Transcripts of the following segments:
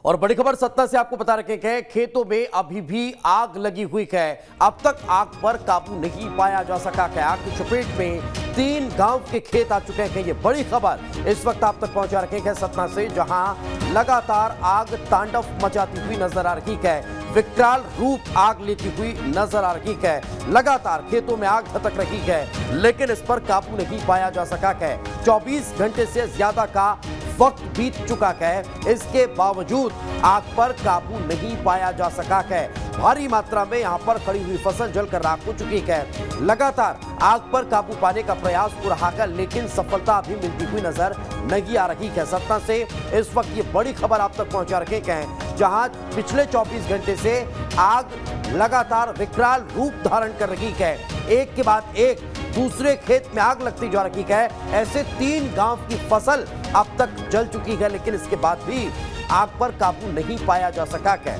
और बड़ी खबर सतना से आपको बता रखे हैं, खेतों में अभी भी आग लगी हुई है। अब तक आग पर काबू नहीं पाया जा सका है। आग की चपेट में 3 गांव के खेत आ चुके हैं। ये बड़ी खबर इस वक्त आप तक पहुंचा रखे हैं सतना से, जहां लगातार आग तांडव मचाती हुई नजर आ रही है। विकराल रूप आग लेती हुई नजर आ रही है। लगातार खेतों में आग भड़क रही है, लेकिन इस पर काबू नहीं पाया जा सका है। 24 घंटे से ज्यादा का वक्त बीत चुका है, इसके बावजूद आग पर काबू नहीं पाया जा सका है। भारी मात्रा में यहां पर खड़ी हुई फसल जलकर राख हो चुकी है। लगातार आग पर काबू पाने का प्रयास हो रहा है, लेकिन सफलता अभी मिलती हुई नजर नहीं आ रही है। सतना से इस वक्त ये बड़ी खबर आप तक पहुंचा रखे हैं, जहां पिछले 24 घंटे से आग लगातार विकराल रूप धारण कर रही है। एक के बाद एक दूसरे खेत में आग लगती जा रही है। ऐसे 3 गांव की फसल अब तक जल चुकी है, लेकिन इसके बाद भी आग पर काबू नहीं पाया जा सका है।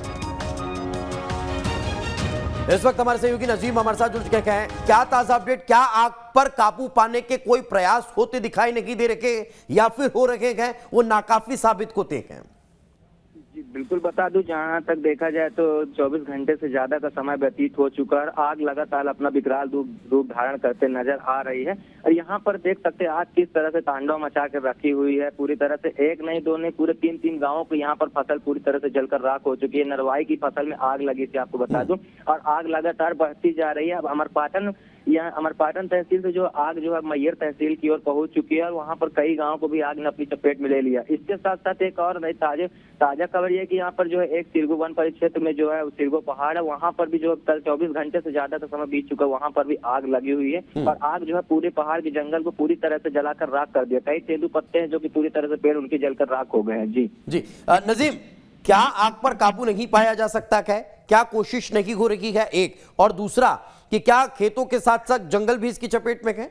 इस वक्त हमारे सहयोगी नजीम हमारे साथ जुड़ चुके हैं। क्या ताजा अपडेट, क्या आग पर काबू पाने के कोई प्रयास होते दिखाई नहीं दे रहे या फिर हो रहे हैं वो नाकाफी साबित होते हैं? जी बिल्कुल बता दूं, जहां तक देखा जाए तो 24 घंटे से ज्यादा का समय व्यतीत हो चुका है। आग लगातार अपना विकराल रूप धारण करते नजर आ रही है। और यहाँ पर देख सकते हैं आग किस तरह से तांडव मचा कर रखी हुई है। पूरी तरह से एक नहीं दो नहीं, पूरे 3 गांवों की यहाँ पर फसल पूरी तरह से जलकर राख हो चुकी है। नरवाई की फसल में आग लगी थी, आपको बता दूं, और आग लगातार बढ़ती जा रही है। अब अमरपाटन तहसील से जो आग जो है मैयर तहसील की ओर पहुंच चुकी है, और वहां पर कई गांवों को भी आग ने अपनी चपेट में ले लिया। इसके साथ साथ एक और नई ताजा खबर ये कि यहाँ पर जो है एक सिरगो वन परिक्षेत्र में जो है सिरगो पहाड़ है, वहाँ पर भी जो कल 24 घंटे से ज्यादा का समय बीत चुका है, वहाँ पर भी आग लगी हुई है। और आग जो है पूरे पहाड़ के जंगल को पूरी तरह से जलाकर राख कर दिया। कई तेंदू पत्ते हैं जो कि पूरी तरह से पेड़ उनके जलकर राख हो गए हैं। जी नजीम, क्या आग पर काबू नहीं पाया जा सकता है? क्या कोशिश नहीं हो रही है? एक और दूसरा कि क्या खेतों के साथ साथ जंगल भी इसकी चपेट में है?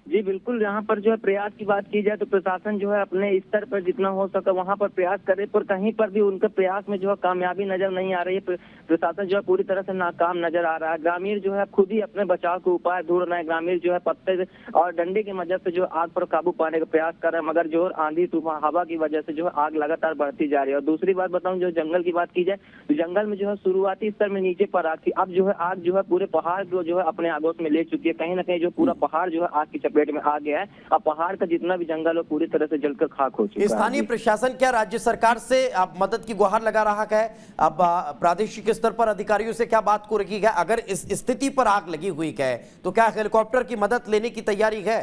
जी बिल्कुल, यहाँ पर जो है प्रयास की बात की जाए तो प्रशासन जो है अपने स्तर पर जितना हो सके वहाँ पर प्रयास करे, पर कहीं पर भी उनके प्रयास में जो है कामयाबी नजर नहीं आ रही है। प्रशासन जो है पूरी तरह से नाकाम नजर आ रहा है। ग्रामीण जो है खुद ही अपने बचाव के उपाय ढूंढ रहे हैं। ग्रामीण जो है पत्ते और डंडे की मदद से जो आग पर काबू पाने का प्रयास कर रहे हैं, मगर जो आंधी तूफान हवा की वजह से जो है आग लगातार बढ़ती जा रही है। और दूसरी बात बताऊं, जो जंगल की बात की जाए तो जंगल में जो है शुरुआती स्तर में नीचे पर आग थी, अब जो है आग जो है पूरे पहाड़ को जो है अपने आगोश में ले चुकी है। कहीं ना कहीं जो पूरा पहाड़ जो है आग की चपेट में आ गया है। अब पहाड़ का जितना भी जंगल हो पूरी तरह से जलकर खाक हो चुका है। स्थानीय प्रशासन क्या राज्य सरकार से अब मदद की गुहार लगा रहा है? अब प्रादेशिक स्तर पर अधिकारियों से क्या बात हो रही है? अगर इस स्थिति पर आग लगी हुई है तो क्या हेलीकॉप्टर की मदद लेने की तैयारी है?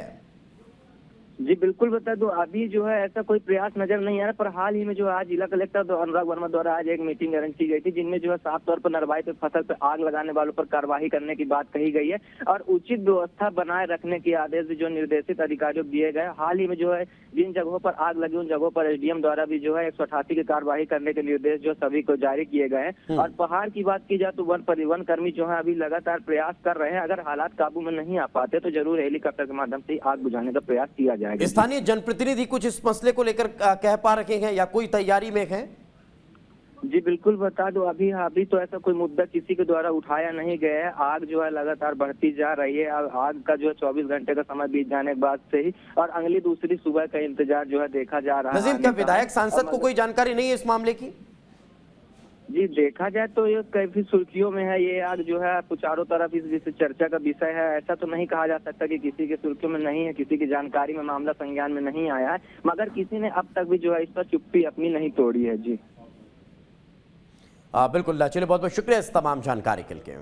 जी बिल्कुल बता दो, अभी जो है ऐसा कोई प्रयास नजर नहीं आ रहा, पर हाल ही में जो आज जिला कलेक्टर अनुराग वर्मा द्वारा आज एक मीटिंग अरेंज की गई थी, जिनमें जो है साफ तौर पर नरवाई पे फसल पे आग लगाने वालों पर कार्रवाई करने की बात कही गई है और उचित व्यवस्था बनाए रखने के आदेश जो निर्देशित अधिकारियों को दिए गए। हाल ही में जो है जिन जगहों पर आग लगी उन जगहों पर एसडीएम द्वारा भी जो है 188 की कार्रवाई करने के निर्देश जो सभी को जारी किए गए हैं। और पहाड़ की बात की जाए तो वन परिवहन कर्मी जो है अभी लगातार प्रयास कर रहे हैं। अगर हालात काबू में नहीं आ पाते तो जरूर हेलीकॉप्टर के माध्यम से आग बुझाने का प्रयास किया जाएगा। स्थानीय जनप्रतिनिधि कुछ इस मसले को लेकर कह पा रहे हैं या कोई तैयारी में है? जी बिल्कुल बता दो, अभी तो ऐसा कोई मुद्दा किसी के द्वारा उठाया नहीं गया है। आग जो है लगातार बढ़ती जा रही है। आग का जो है 24 घंटे का समय बीत जाने के बाद से ही और अगली दूसरी सुबह का इंतजार जो है देखा जा रहा है। नजीम, क्या विधायक सांसद को कोई जानकारी नहीं है इस मामले की? जी देखा जाए तो ये काफी सुर्खियों में है। ये आग जो है चारों तरफ इस विषय चर्चा का विषय है। ऐसा तो नहीं कहा जा सकता कि किसी के सुर्खियों में नहीं है, किसी की जानकारी में मामला संज्ञान में नहीं आया है, मगर किसी ने अब तक भी जो है इस पर चुप्पी अपनी नहीं तोड़ी है। जी बिल्कुल, चलिए बहुत बहुत शुक्रिया इस तमाम जानकारी के लिए।